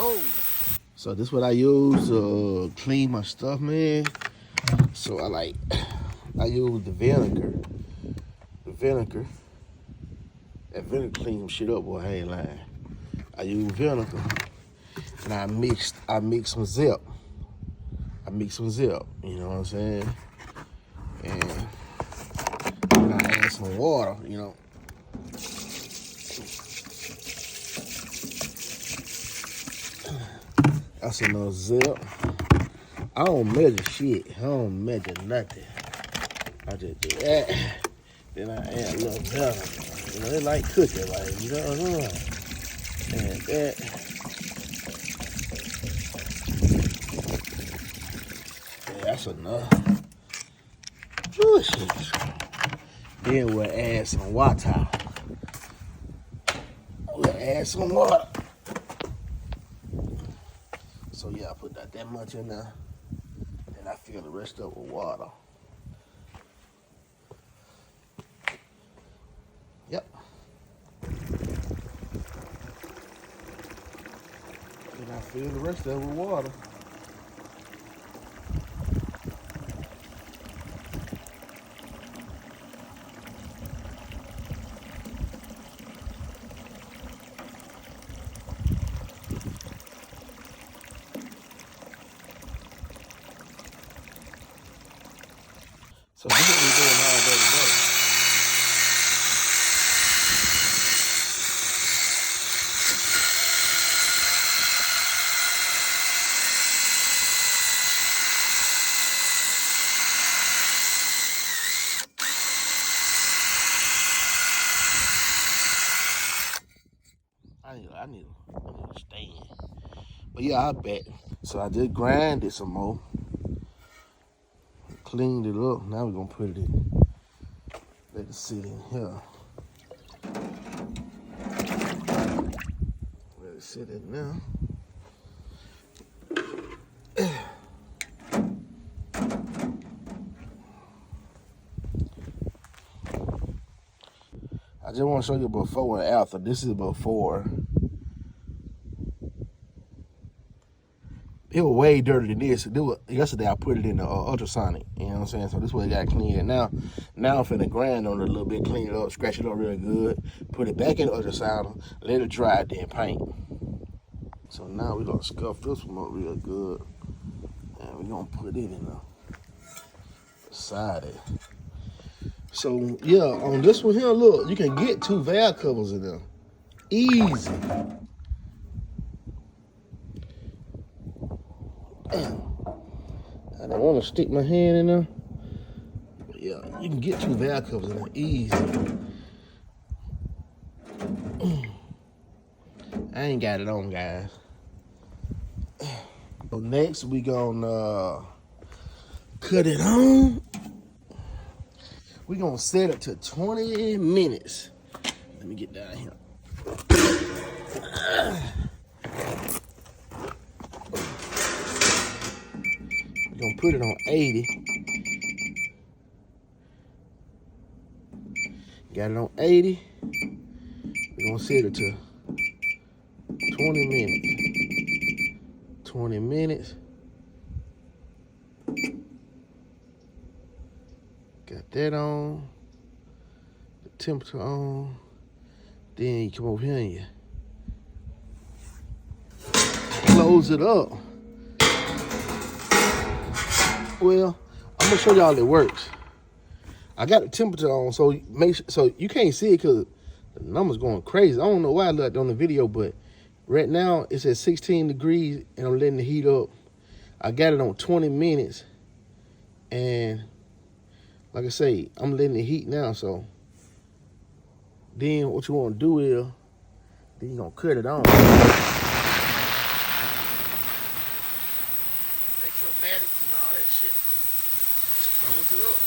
go. So this is what I use to clean my stuff, man. So I use the vinegar. That vinegar cleans shit up, boy. I ain't lying. I use vinegar, and I mix some Zip. You know what I'm saying? And I add some water, you know. That's enough Zip. I don't measure shit. I don't measure nothing. I just do that. Then I add a little vinegar. You know, they like cooking, like, you know what I'm saying? And that. Yeah, that's enough. Shit. Then we'll add some water. We'll add some water. So yeah, I put that much in there. And I fill the rest up with water. Yep. And I fill the rest of it with water. So this is what we're doing all day today. I need to stand. But yeah, I bet. So I just grinded some more. Cleaned it up. Now we're gonna put it in. Let it sit in here. Let it sit in now. I just want to show you before and after. This is before. It was way dirtier than this. Yesterday I put it in the ultrasonic. You know what I'm saying? So this way I got clean. Now I'm finna grind on it a little bit, clean it up, scratch it up real good, put it back in the ultrasonic, let it dry, then paint. So now we're gonna scuff this one up real good. And we're gonna put it in beside it. So yeah, on this one here, look, you can get 2 valve covers in there. Easy. Damn. I don't want to stick my hand in there. But yeah, you can get 2 valve covers in there. Easy. I ain't got it on, guys. So next, we gonna cut it on. We gonna set it to 20 minutes. Let me get down here. We're gonna put it on 80. Got it on 80. We're gonna set it to 20 minutes. 20 minutes. Got that on. The temperature on. Then you come over here and you close it up. Well, I'm gonna show y'all it works. I got the temperature on, so make sure, so you can't see it because the number's going crazy. I don't know why I looked on the video, but right now it's at 16 degrees and I'm letting the heat up. I got it on 20 minutes, and like I say, I'm letting it heat now. So then what you want to do is, then you're gonna cut it on. Electromatic and all that shit. Just close it up.